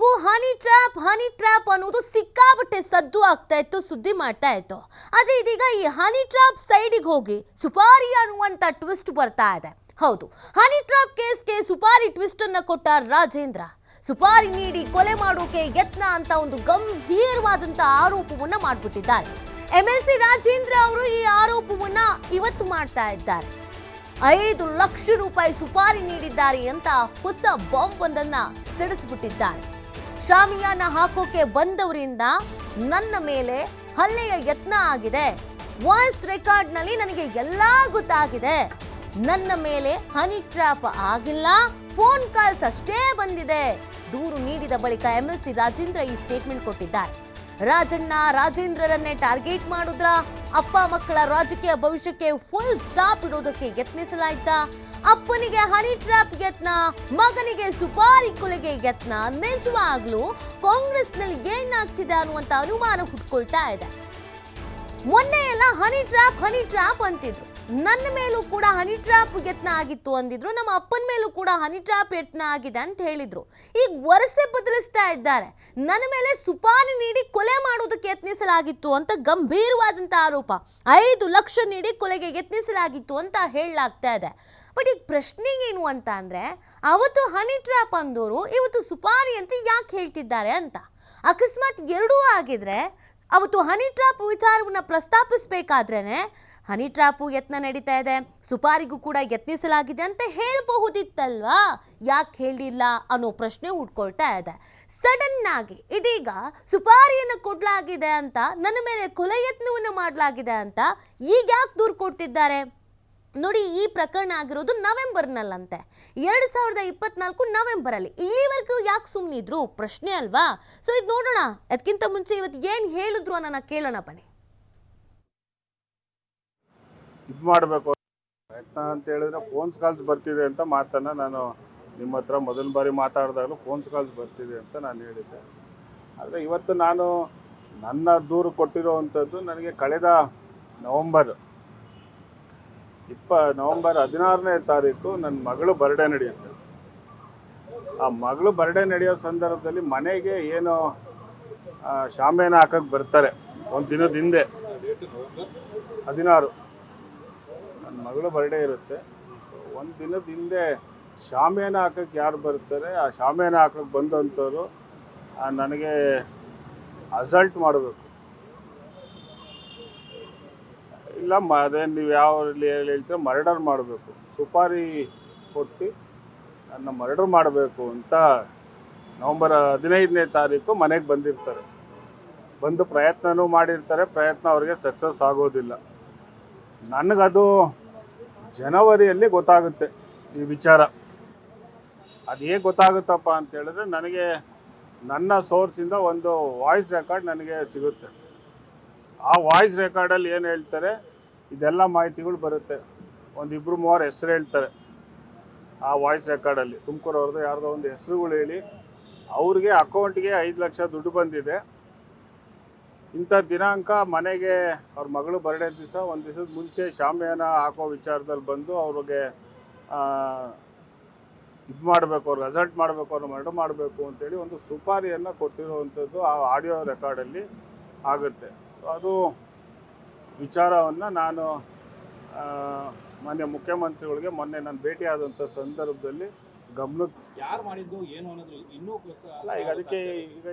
ಇದುವರೆಗೂ honey trap ಅನ್ನೋದು ಸಿಕ್ಕಾಬಟ್ಟೆ ಸದ್ದು ಆಗ್ತಾ ಇತ್ತು, ಸುದ್ದಿ ಮಾಡ್ತಾ ಇತ್ತು. ಆದ್ರೆ ಇದೀಗ ಈ ಹನಿ ಟ್ರ್ಯಾಪ್ ಸೈಡಿಗೆ ಹೋಗಿ ಸುಪಾರಿ ಅನ್ನುವಂತ ಟ್ವಿಸ್ಟ್ ಬರ್ತಾ ಇದೆ. ಹೌದು, ಹನಿ ಟ್ರ್ಯಾಪ್ ಕೇಸ್ಗೆ ಸುಪಾರಿ ಟ್ವಿಸ್ಟ್ ಅನ್ನ ಕೊಟ್ಟ ರಾಜೇಂದ್ರ. ಸುಪಾರಿ ನೀಡಿ ಕೊಲೆ ಮಾಡೋಕೆ ಯತ್ನ ಅಂತ ಒಂದು ಗಂಭೀರವಾದಂತ ಆರೋಪವನ್ನ ಮಾಡ್ಬಿಟ್ಟಿದ್ದಾರೆ. MLC ರಾಜೇಂದ್ರ ಅವರು ಈ ಆರೋಪವನ್ನ ಇವತ್ತು ಮಾಡ್ತಾ ಇದ್ದಾರೆ. 5 ಲಕ್ಷ ರೂಪಾಯಿ ಸುಪಾರಿ ನೀಡಿದ್ದಾರೆ ಅಂತ ಹೊಸ ಬಾಂಬ್ ಒಂದನ್ನ ಸಿಡಿಸಿಬಿಟ್ಟಿದ್ದಾರೆ. ಶಾಮಿಯಾನ ಹಾಕೋಕೆ ಬಂದವರಿಂದ ನನ್ನ ಮೇಲೆ ಹಲ್ಲೆಯ ಯತ್ನ ಆಗಿದೆ. ವಾಯ್ಸ್ ರೆಕಾರ್ಡ್ ನಲ್ಲಿ ನನಗೆ ಎಲ್ಲಾ ಗೊತ್ತಾಗಿದೆ. ನನ್ನ ಮೇಲೆ ಹನಿ ಟ್ರ್ಯಾಪ್ ಆಗಿಲ್ಲ, ಫೋನ್ ಕಾಲ್ಸ್ ಅಷ್ಟೇ ಬಂದಿದೆ. ದೂರು ನೀಡಿದ ಬಳಿಕ MLC ರಾಜೇಂದ್ರ ಈ ಸ್ಟೇಟ್ಮೆಂಟ್ ಕೊಟ್ಟಿದ್ದಾರೆ. ರಾಜೇಂದ್ರರನ್ನೇ ಟಾರ್ಗೆಟ್ ಮಾಡಿದ್ರ? ಅಪ್ಪ ಮಕ್ಕಳ ರಾಜಕೀಯ ಭವಿಷ್ಯಕ್ಕೆ ಫುಲ್ ಸ್ಟಾಪ್ ಇಡೋದಕ್ಕೆ ಯತ್ನಿಸಲಾಯ್ತಾ? ಅಪ್ಪನಿಗೆ ಹನಿ ಟ್ರ್ಯಾಪ್ ಯತ್ನ, ಮಗನಿಗೆ ಸುಪಾರಿ ಕೊಲೆಗೆ ಯತ್ನ. ನಿಜವಾಗ್ಲೂ ಕಾಂಗ್ರೆಸ್ನಲ್ಲಿ ಏನಾಗ್ತಿದೆ ಅನ್ನುವಂತ ಅನುಮಾನ ಹುಟ್ಕೊಳ್ತಾ ಇದೆ. ಮೊನ್ನೆ ಎಲ್ಲ ಹನಿ ಟ್ರ್ಯಾಪ್ ಅಂತಿದ್ರು. ನನ್ನ ಮೇಲೂ ಕೂಡ ಹನಿ ಟ್ರ್ಯಾಪ್ ಯತ್ನ ಆಗಿತ್ತು ಅಂದಿದ್ರು. ನಮ್ಮ ಅಪ್ಪನ ಮೇಲೂ ಕೂಡ ಹನಿ ಟ್ರ್ಯಾಪ್ ಯತ್ನ ಆಗಿದೆ ಅಂತ ಹೇಳಿದ್ರು. ಈಗ ವರಸೆ ಬದಲಿಸ್ತಾ ಇದ್ದಾರೆ. ನನ್ನ ಮೇಲೆ ಸುಪಾರಿ ನೀಡಿ ಕೊಲೆ ಮಾಡೋದಕ್ಕೆ ಯತ್ನಿಸಲಾಗಿತ್ತು ಅಂತ ಗಂಭೀರವಾದಂಥ ಆರೋಪ. 5 ಲಕ್ಷ ನೀಡಿ ಕೊಲೆಗೆ ಯತ್ನಿಸಲಾಗಿತ್ತು ಅಂತ ಹೇಳಲಾಗ್ತಾ ಇದೆ. ಬಟ್ ಈಗ ಪ್ರಶ್ನೆ ಏನು ಅಂತ ಅಂದ್ರೆ, ಅವತ್ತು ಹನಿ ಟ್ರ್ಯಾಪ್ ಅಂದವರು ಇವತ್ತು ಸುಪಾರಿ ಅಂತ ಯಾಕೆ ಹೇಳ್ತಿದ್ದಾರೆ ಅಂತ. ಅಕಸ್ಮಾತ್ ಎರಡೂ ಆಗಿದ್ರೆ ಅವತ್ತು ಹನಿ ಟ್ರ್ಯಾಪ್ ವಿಚಾರವನ್ನ ಪ್ರಸ್ತಾಪಿಸಬೇಕಾದ್ರೇನೆ ಹನಿ ಟ್ರ್ಯಾಪು ಯತ್ನ ನಡೀತಾ ಇದೆ, ಸುಪಾರಿಗೂ ಕೂಡ ಯತ್ನಿಸಲಾಗಿದೆ ಅಂತ ಹೇಳಬಹುದಿತ್ತಲ್ವಾ? ಯಾಕೆ ಹೇಳಿಲ್ಲ ಅನ್ನೋ ಪ್ರಶ್ನೆ ಹುಡ್ಕೊಳ್ತಾ ಇದೆ. ಸಡನ್ ಆಗಿ ಇದೀಗ ಸುಪಾರಿಯನ್ನು ಕೊಡಲಾಗಿದೆ ಅಂತ, ನನ್ನ ಮೇಲೆ ಕೊಲೆ ಯತ್ನವನ್ನು ಮಾಡಲಾಗಿದೆ ಅಂತ ಈಗ ಯಾಕೆ ದೂರು ಕೊಡ್ತಿದ್ದಾರೆ ನೋಡಿ. ಈ ಪ್ರಕರಣ ಆಗಿರೋದು ನವೆಂಬರ್ನಲ್ಲಂತೆ, 2024 ನವೆಂಬರಲ್ಲಿ. ಇಲ್ಲಿವರೆಗೂ ಯಾಕೆ ಸುಮ್ಮನಿದ್ರು ಪ್ರಶ್ನೆ ಅಲ್ವಾ? ಸೊ ಇದು ನೋಡೋಣ. ಅದಕ್ಕಿಂತ ಮುಂಚೆ ಇವತ್ತು ಏನು ಹೇಳಿದ್ರು ಅನ್ನೋಣ ಕೇಳೋಣ ಬನ್ನಿ. ಇದು ಮಾಡಬೇಕು ಪ್ರಯತ್ನ ಅಂತ ಹೇಳಿದ್ರೆ ಫೋನ್ಸ್ ಕಾಲ್ಸ್ ಬರ್ತಿದೆ ಅಂತ ಮಾತನ್ನು ನಾನು ನಿಮ್ಮ ಹತ್ರ ಮೊದಲ ಬಾರಿ ಮಾತಾಡಿದಾಗಲೂ ಫೋನ್ಸ್ ಕಾಲ್ಸ್ ಬರ್ತಿದೆ ಅಂತ ನಾನು ಹೇಳಿದ್ದೆ. ಆದರೆ ಇವತ್ತು ನಾನು ನನ್ನ ದೂರು ಕೊಟ್ಟಿರೋವಂಥದ್ದು ನನಗೆ ಕಳೆದ ನವೆಂಬರ್ 16ನೇ ತಾರೀಕು ನನ್ನ ಮಗಳು ಬರ್ಡೇ ನಡೆಯುತ್ತೆ. ಆ ಮಗಳು ಬರ್ಡೇ ನಡೆಯೋ ಸಂದರ್ಭದಲ್ಲಿ ಮನೆಗೆ ಏನು ಶಾಮಿಯಾನ ಹಾಕಕ್ಕೆ ಬರ್ತಾರೆ ಒಂದು ದಿನದ ಹಿಂದೆ, 16 ನನ್ನ ಮಗಳು ಬರ್ಡೇ ಇರುತ್ತೆ. ಒಂದು ದಿನದ ಹಿಂದೆ ಶಾಮಿಯಾನ ಹಾಕಕ್ಕೆ ಯಾರು ಬರ್ತಾರೆ, ಆ ಶಾಮಿಯಾನ ಹಾಕಕ್ಕೆ ಬಂದಂಥವ್ರು ನನಗೆ ಅಸಲ್ಟ್ ಮಾಡಬೇಕು. ಇಲ್ಲ ಅದೇನು ನೀವು ಯಾವ ಹೇಳ್ತೀರ, ಮರ್ಡರ್ ಮಾಡಬೇಕು, ಸುಪಾರಿ ಕೊಟ್ಟು ನನ್ನ ಮರ್ಡರ್ ಮಾಡಬೇಕು ಅಂತ ನವೆಂಬರ್ 15ನೇ ತಾರೀಕು ಮನೆಗೆ ಬಂದಿರ್ತಾರೆ. ಬಂದು ಪ್ರಯತ್ನನೂ ಮಾಡಿರ್ತಾರೆ. ಪ್ರಯತ್ನ ಅವ್ರಿಗೆ ಸಕ್ಸಸ್ ಆಗೋದಿಲ್ಲ. ನನಗದು ಜನವರಿಯಲ್ಲಿ ಗೊತ್ತಾಗುತ್ತೆ ಈ ವಿಚಾರ. ಅದು ಹೇಗೆ ಗೊತ್ತಾಗುತ್ತಪ್ಪ ಅಂತ ಹೇಳಿದ್ರೆ, ನನಗೆ ನನ್ನ ಸೋರ್ಸಿಂದ ಒಂದು ವಾಯ್ಸ್ ರೆಕಾರ್ಡ್ ನನಗೆ ಸಿಗುತ್ತೆ. ಆ ವಾಯ್ಸ್ ರೆಕಾರ್ಡಲ್ಲಿ ಏನು ಹೇಳ್ತಾರೆ, ಇದೆಲ್ಲ ಮಾಹಿತಿಗಳು ಬರುತ್ತೆ. 1-2-3 ಹೆಸರು ಹೇಳ್ತಾರೆ ಆ ವಾಯ್ಸ್ ರೆಕಾರ್ಡಲ್ಲಿ. ತುಮಕೂರವ್ರದ್ದು ಯಾರ್ದೋ ಒಂದು ಹೆಸರುಗಳು ಹೇಳಿ, ಅವ್ರಿಗೆ ಅಕೌಂಟ್ಗೆ 5 ಲಕ್ಷ ದುಡ್ಡು ಬಂದಿದೆ, ಇಂಥ ದಿನಾಂಕ ಮನೆಗೆ ಅವ್ರ ಮಗಳು ಬರ್ಡೇ ದಿವಸ ಒಂದು ದಿವಸದ ಮುಂಚೆ ಶಾಮಿಯಾನ ಹಾಕೋ ವಿಚಾರದಲ್ಲಿ ಬಂದು ಅವ್ರಿಗೆ ಇದು ಮಾಡಬೇಕು, ಅವ್ರಿಗೆ ಅಸಲ್ಟ್ ಮಾಡಬೇಕು, ಅವ್ರನ್ನ ಮರ್ಡರ್ ಮಾಡಬೇಕು ಅಂತೇಳಿ ಒಂದು ಸುಪಾರಿಯನ್ನು ಕೊಟ್ಟಿರುವಂಥದ್ದು ಆ ಆಡಿಯೋ ರೆಕಾರ್ಡಲ್ಲಿ ಆಗುತ್ತೆ. ಸೊ ಅದು ವಿಚಾರವನ್ನು ನಾನು ಮಾನ್ಯ ಮುಖ್ಯಮಂತ್ರಿಗಳಿಗೆ ಮೊನ್ನೆ ನಾನು ಭೇಟಿಯಾದಂಥ ಸಂದರ್ಭದಲ್ಲಿ ಗಮನಕ್ಕೆ ಯಾರು ಮಾಡಿದ್ದು ಏನು ಅನ್ನೋದು ಇನ್ನೂ ಅಲ್ಲ. ಈಗ ಅದಕ್ಕೆ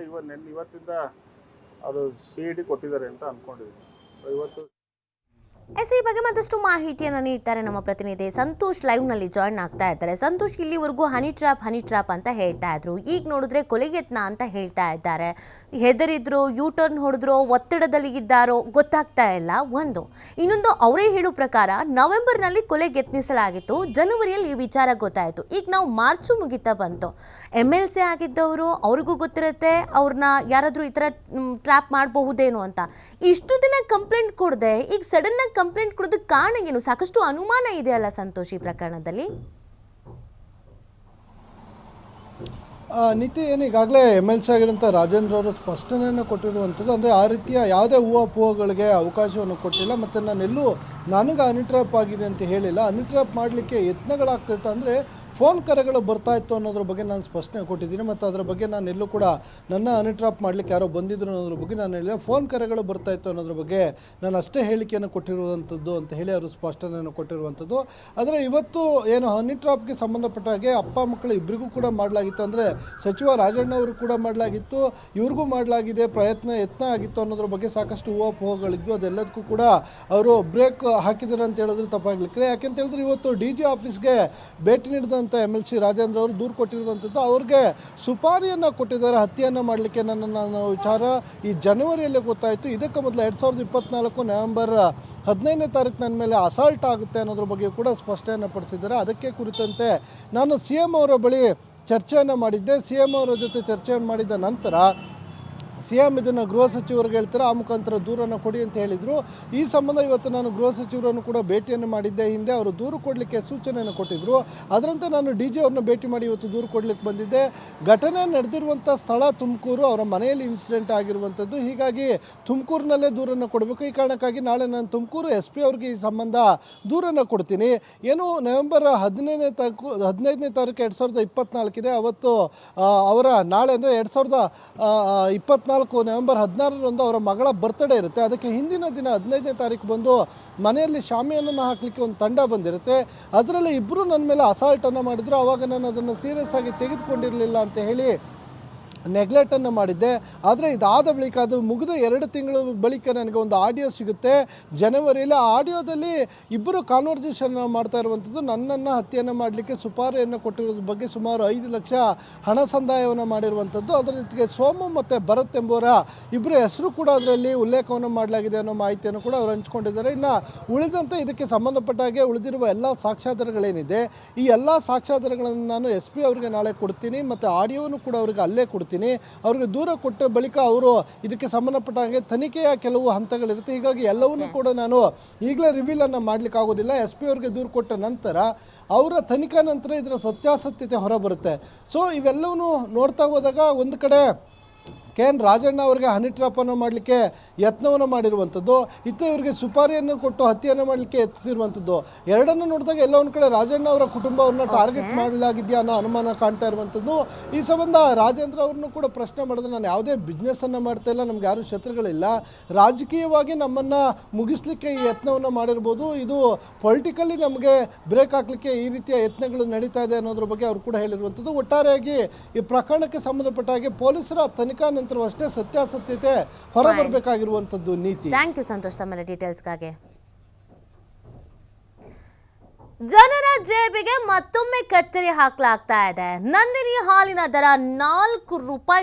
ಇವತ್ತಿಂದ ಅವರು CID ಕೊಟ್ಟಿದ್ದಾರೆ ಅಂತ ಅಂದ್ಕೊಂಡಿದ್ದೀನಿ. ಇವತ್ತು ಈ ಬಗ್ಗೆ ಮತ್ತಷ್ಟು ಮಾಹಿತಿಯನ್ನು ನೀಡ್ತಾರೆ ನಮ್ಮ ಪ್ರತಿನಿಧಿ ಸಂತೋಷ್. ಲೈವ್ ನಲ್ಲಿ ಜಾಯ್ನ್ ಆಗ್ತಾ ಇದ್ದಾರೆ. ಸಂತೋಷ್, ಇಲ್ಲಿವರೆಗೂ ಹನಿ ಟ್ರ್ಯಾಪ್ ಅಂತ ಹೇಳ್ತಾ ಇದ್ರು. ಈಗ ನೋಡಿದ್ರೆ ಕೊಲೆಯತ್ನ ಅಂತ ಹೇಳ್ತಾ ಇದ್ದಾರೆ. ಹೆದರಿದ್ರು, ಯೂಟರ್ನ್ ಹೊಡೆದ್ರು, ಒತ್ತಡದಲ್ಲಿ ಇದ್ದಾರೋ ಗೊತ್ತಾಗ್ತಾ ಇಲ್ಲ. ಇನ್ನೊಂದು, ಅವರೇ ಹೇಳೋ ಪ್ರಕಾರ ನವೆಂಬರ್ನಲ್ಲಿ ಕೊಲೆಗೆ ಯತ್ನಿಸಲಾಗಿತ್ತು, ಜನವರಿಯಲ್ಲಿ ಈ ವಿಚಾರ ಗೊತ್ತಾಯಿತು. ಈಗ ನಾವು ಮಾರ್ಚು ಮುಗಿತಾ ಬಂತು. MLC ಆಗಿದ್ದವರು ಅವ್ರಿಗೂ ಗೊತ್ತಿರುತ್ತೆ ಅವ್ರನ್ನ ಯಾರಾದರೂ ಈ ಥರ ಟ್ರ್ಯಾಪ್ ಮಾಡಬಹುದೇನೋ ಅಂತ. ಇಷ್ಟು ದಿನ ಕಂಪ್ಲೇಂಟ್ ಕೊಡದೆ ಈಗ ಸಡನ್ ಆಗಿ ಕಂಪ್ಲೇಂಟ್ ಕೊಡೋದಕ್ಕೆ ಕಾರಣ ಏನು? ಸಾಕಷ್ಟು ಅನುಮಾನ ಇದೆಯಲ್ಲ ಸಂತೋಷ್ ಈ ಪ್ರಕರಣದಲ್ಲಿ. ನೀತಿ ಏನು ಈಗಾಗಲೇ MLC ಆಗಿರೋಂಥ ರಾಜೇಂದ್ರ ಅವರು ಸ್ಪಷ್ಟನೆಯನ್ನು ಕೊಟ್ಟಿರುವಂಥದ್ದು. ಅಂದರೆ ಆ ರೀತಿಯ ಯಾವುದೇ ಊಹಾಪೋಹಗಳಿಗೆ ಅವಕಾಶವನ್ನು ಕೊಟ್ಟಿಲ್ಲ. ಮತ್ತು ನನಗೆ ಹನಿ ಟ್ರ್ಯಾಪ್ ಆಗಿದೆ ಅಂತ ಹೇಳಿಲ್ಲ. ಹನಿ ಟ್ರ್ಯಾಪ್ ಮಾಡಲಿಕ್ಕೆ ಯತ್ನಗಳಾಗ್ತಿತ್ತು. ಅಂದರೆ ಫೋನ್ ಕರೆಗಳು ಬರ್ತಾ ಇತ್ತು ಅನ್ನೋದ್ರ ಬಗ್ಗೆ ನಾನು ಸ್ಪಷ್ಟನೆ ಕೊಟ್ಟಿದ್ದೀನಿ ಮತ್ತು ಅದರ ಬಗ್ಗೆ ನಾನು ಎಲ್ಲೂ ಕೂಡ ನನ್ನ ಹನಿ ಟ್ರಾಪ್ ಮಾಡಲಿಕ್ಕೆ ಯಾರೋ ಬಂದಿದ್ರು ಅನ್ನೋದ್ರ ಬಗ್ಗೆ ನಾನು ಹೇಳಿದೆ. ಫೋನ್ ಕರೆಗಳು ಬರ್ತಾ ಇತ್ತು ಅನ್ನೋದ್ರ ಬಗ್ಗೆ ನಾನು ಅಷ್ಟೇ ಹೇಳಿಕೆಯನ್ನು ಕೊಟ್ಟಿರುವಂಥದ್ದು ಅಂತ ಹೇಳಿ ಅವರು ಸ್ಪಷ್ಟನೆಯನ್ನು ಕೊಟ್ಟಿರುವಂಥದ್ದು. ಆದರೆ ಇವತ್ತು ಏನು ಹನಿ ಟ್ರಾಪ್ಗೆ ಸಂಬಂಧಪಟ್ಟ ಹಾಗೆ ಅಪ್ಪ ಮಕ್ಕಳು ಇಬ್ಬರಿಗೂ ಕೂಡ ಮಾಡಲಾಗಿತ್ತು, ಅಂದರೆ ಸಚಿವ ರಾಜಣ್ಣ ಅವರು ಕೂಡ ಮಾಡಲಾಗಿತ್ತು, ಇವ್ರಿಗೂ ಮಾಡಲಾಗಿದೆ, ಯತ್ನ ಆಗಿತ್ತು ಅನ್ನೋದ್ರ ಬಗ್ಗೆ ಸಾಕಷ್ಟು ಊಹಾಪೋಹಗಳಿದ್ವು. ಅದೆಲ್ಲದಕ್ಕೂ ಕೂಡ ಅವರು ಬ್ರೇಕ್ ಹಾಕಿದ್ದಾರೆ ಅಂತ ಹೇಳಿದ್ರೆ ತಪ್ಪಾಗಲಿಕ್ಕೆ. ಯಾಕೆಂತ ಹೇಳಿದ್ರೆ ಇವತ್ತು DG ಆಫೀಸ್ಗೆ ಭೇಟಿ ನೀಡಿದಂಥ MLC ರಾಜೇಂದ್ರ ಅವರು ದೂರು ಕೊಟ್ಟಿರುವಂಥದ್ದು, ಅವ್ರಿಗೆ ಸುಪಾರಿಯನ್ನು ಕೊಟ್ಟಿದ್ದಾರೆ ಹತ್ಯೆಯನ್ನು ಮಾಡಲಿಕ್ಕೆ. ನನ್ನ ವಿಚಾರ ಈ ಜನವರಿಯಲ್ಲೇ ಗೊತ್ತಾಯಿತು. ಇದಕ್ಕೆ ಮೊದಲು 2024 ನವೆಂಬರ್ 15ನೇ ತಾರೀಕು ನನ್ನ ಮೇಲೆ ಅಸಾಲ್ಟ್ ಆಗುತ್ತೆ ಅನ್ನೋದ್ರ ಬಗ್ಗೆ ಕೂಡ ಸ್ಪಷ್ಟನೆಯನ್ನು ಪಡಿಸಿದ್ದಾರೆ. ಅದಕ್ಕೆ ಕುರಿತಂತೆ ನಾನು CM ಅವರ ಬಳಿ ಚರ್ಚೆಯನ್ನು ಮಾಡಿದ್ದೆ. CM ಅವರ ಜೊತೆ ಚರ್ಚೆಯನ್ನು ಮಾಡಿದ ನಂತರ CM ಇದನ್ನು ಗೃಹ ಸಚಿವರಿಗೆ ಹೇಳ್ತಾರೆ, ಆ ಮುಖಾಂತರ ದೂರನ್ನು ಕೊಡಿ ಅಂತ ಹೇಳಿದರು. ಈ ಸಂಬಂಧ ಇವತ್ತು ನಾನು ಗೃಹ ಸಚಿವರನ್ನು ಕೂಡ ಭೇಟಿಯನ್ನು ಮಾಡಿದ್ದೆ. ಹಿಂದೆ ಅವರು ದೂರು ಕೊಡಲಿಕ್ಕೆ ಸೂಚನೆಯನ್ನು ಕೊಟ್ಟಿದ್ದರು. ಅದರಂತೆ ನಾನು DG ಅವ್ರನ್ನ ಭೇಟಿ ಮಾಡಿ ಇವತ್ತು ದೂರು ಕೊಡಲಿಕ್ಕೆ ಬಂದಿದ್ದೆ. ಘಟನೆ ನಡೆದಿರುವಂಥ ಸ್ಥಳ ತುಮಕೂರು, ಅವರ ಮನೆಯಲ್ಲಿ ಇನ್ಸಿಡೆಂಟ್ ಆಗಿರುವಂಥದ್ದು. ಹೀಗಾಗಿ ತುಮಕೂರಿನಲ್ಲೇ ದೂರನ್ನು ಕೊಡಬೇಕು. ಈ ಕಾರಣಕ್ಕಾಗಿ ನಾಳೆ ನಾನು ತುಮಕೂರು SP ಅವ್ರಿಗೆ ಈ ಸಂಬಂಧ ದೂರನ್ನು ಕೊಡ್ತೀನಿ. ಏನು ನವೆಂಬರ್ 15ನೇ ತಾರೀಕು 2024 ಇದೆ. ಅವತ್ತು ಅವರ ನಾಳೆ ಅಂದರೆ 2024 ನವೆಂಬರ್ 16ರಂದು ಅವರ ಮಗಳ ಬರ್ತ್ಡೇ ಇರುತ್ತೆ. ಅದಕ್ಕೆ ಹಿಂದಿನ ದಿನ 15ನೇ ತಾರೀಕು ಬಂದು ಮನೆಯಲ್ಲಿ ಶಾಮಿಯಾನನ್ನು ಹಾಕಲಿಕ್ಕೆ ಒಂದು ತಂಡ ಬಂದಿರುತ್ತೆ. ಅದರಲ್ಲಿ ಇಬ್ಬರು ನನ್ನ ಮೇಲೆ ಅಸಾಲ್ಟನ್ನು ಮಾಡಿದ್ರು. ಆವಾಗ ನಾನು ಅದನ್ನು ಸೀರಿಯಸ್ ಆಗಿ ತೆಗೆದುಕೊಂಡಿರಲಿಲ್ಲ ಅಂತ ಹೇಳಿ ನೆಗ್ಲೆಕ್ಟನ್ನು ಮಾಡಿದ್ದೆ. ಆದರೆ ಇದಾದ ಬಳಿಕ, ಅದು ಮುಗಿದ 2 ತಿಂಗಳ ಬಳಿಕ ನನಗೆ ಒಂದು ಆಡಿಯೋ ಸಿಗುತ್ತೆ ಜನವರಿಯಲ್ಲಿ. ಆ ಆಡಿಯೋದಲ್ಲಿ ಇಬ್ಬರು ಕಾನ್ವರ್ಸೇಷನ್ ಮಾಡ್ತಾ ಇರುವಂಥದ್ದು, ನನ್ನನ್ನು ಹತ್ಯೆಯನ್ನು ಮಾಡಲಿಕ್ಕೆ ಸುಪಾರಿಯನ್ನು ಕೊಟ್ಟಿರೋದ್ರ ಬಗ್ಗೆ ಸುಮಾರು 5 ಲಕ್ಷ ಹಣ ಸಂದಾಯವನ್ನು ಮಾಡಿರುವಂಥದ್ದು. ಅದರ ಜೊತೆಗೆ ಸೋಮು ಮತ್ತು ಭರತ್ ಎಂಬುವರ ಇಬ್ಬರ ಹೆಸರು ಕೂಡ ಅದರಲ್ಲಿ ಉಲ್ಲೇಖವನ್ನು ಮಾಡಲಾಗಿದೆ ಅನ್ನೋ ಮಾಹಿತಿಯನ್ನು ಕೂಡ ಅವರು ಹಂಚ್ಕೊಂಡಿದ್ದಾರೆ. ಇನ್ನು ಉಳಿದಂತೆ ಇದಕ್ಕೆ ಸಂಬಂಧಪಟ್ಟ ಹಾಗೆ ಉಳಿದಿರುವ ಎಲ್ಲ ಸಾಕ್ಷ್ಯಾಧಾರಗಳೇನಿದೆ, ಈ ಎಲ್ಲ ಸಾಕ್ಷ್ಯಾಧಾರಗಳನ್ನು ನಾನು SP ಅವರಿಗೆ ನಾಳೆ ಕೊಡ್ತೀನಿ ಮತ್ತು ಆಡಿಯೋನು ಕೂಡ ಅವರಿಗೆ ಅಲ್ಲೇ ಕೊಡ್ತೀನಿ. ಅವ್ರಿಗೆ ದೂರ ಕೊಟ್ಟ ಬಳಿಕ ಅವರು ಇದಕ್ಕೆ ಸಂಬಂಧಪಟ್ಟ ಹಾಗೆ ತನಿಖೆಯ ಕೆಲವು ಹಂತಗಳಿರುತ್ತೆ. ಹೀಗಾಗಿ ಎಲ್ಲವನ್ನೂ ಕೂಡ ನಾನು ಈಗಲೇ ರಿವೀಲ್ ಅನ್ನು ಮಾಡ್ಲಿಕ್ಕೆ ಆಗೋದಿಲ್ಲ. SP ಅವ್ರಿಗೆ ದೂರು ಕೊಟ್ಟ ನಂತರ ಅವರ ತನಿಖಾ ನಂತರ ಇದರ ಸತ್ಯಾಸತ್ಯತೆ ಹೊರಬರುತ್ತೆ. ಸೊ ಇವೆಲ್ಲವನ್ನೂ ನೋಡ್ತಾ ಹೋದಾಗ ಒಂದು ಕಡೆ KN ರಾಜಣ್ಣ ಅವರಿಗೆ ಹನಿ ಟ್ರಾಪನ್ನು ಮಾಡಲಿಕ್ಕೆ ಯತ್ನವನ್ನು ಮಾಡಿರುವಂಥದ್ದು, ಇತ್ತ ಇವರಿಗೆ ಸುಪಾರಿಯನ್ನು ಕೊಟ್ಟು ಹತ್ಯೆಯನ್ನು ಮಾಡಲಿಕ್ಕೆ ಯತ್ನಿಸಿರುವಂಥದ್ದು. ಎರಡನ್ನು ನೋಡಿದಾಗ ಎಲ್ಲ ಒಂದು ಕಡೆ ರಾಜಣ್ಣ ಅವರ ಕುಟುಂಬವನ್ನು ಟಾರ್ಗೆಟ್ ಮಾಡಲಾಗಿದೆಯಾ ಅನ್ನೋ ಅನುಮಾನ ಕಾಣ್ತಾ ಇರುವಂಥದ್ದು. ಈ ಸಂಬಂಧ ರಾಜೇಂದ್ರ ಅವ್ರನ್ನು ಕೂಡ ಪ್ರಶ್ನೆ ಮಾಡಿದ್ರೆ, ನಾನು ಯಾವುದೇ ಬಿಸ್ನೆಸ್ಸನ್ನು ಮಾಡ್ತಾ ಇಲ್ಲ, ನಮ್ಗೆ ಯಾರೂ ಶತ್ರುಗಳಿಲ್ಲ, ರಾಜಕೀಯವಾಗಿ ನಮ್ಮನ್ನು ಮುಗಿಸ್ಲಿಕ್ಕೆ ಈ ಯತ್ನವನ್ನು ಮಾಡಿರ್ಬೋದು, ಇದು ಪೊಲಿಟಿಕಲಿ ನಮಗೆ ಬ್ರೇಕ್ ಹಾಕಲಿಕ್ಕೆ ಈ ರೀತಿಯ ಯತ್ನಗಳು ನಡೀತಾ ಇದೆ ಅನ್ನೋದ್ರ ಬಗ್ಗೆ ಅವರು ಕೂಡ ಹೇಳಿರುವಂಥದ್ದು. ಒಟ್ಟಾರೆಯಾಗಿ ಈ ಪ್ರಕರಣಕ್ಕೆ ಸಂಬಂಧಪಟ್ಟ ಹಾಗೆ ಪೊಲೀಸರ ತನಿಖಾ ನಂತರವಷ್ಟೇ ಸತ್ಯಾಸತ್ಯತೆ ಹೊರಬರಬೇಕಾಗಿರುವಂಥದ್ದು ನೀತಿ. ಥ್ಯಾಂಕ್ ಯು ಸಂತೋಷ್ ತಮ್ಮೆಲ್ಲ ಡೀಟೇಲ್ಸ್ಗಾಗಿ. ಜನರ ಜೇಬಿಗೆ ಮತ್ತೊಮ್ಮೆ ಕತ್ತರಿ ಹಾಕಲಾಗ್ತಾ ಇದೆ. ನಂದಿನಿ ಹಾಲಿನ ದರ 4 ರೂಪಾಯಿ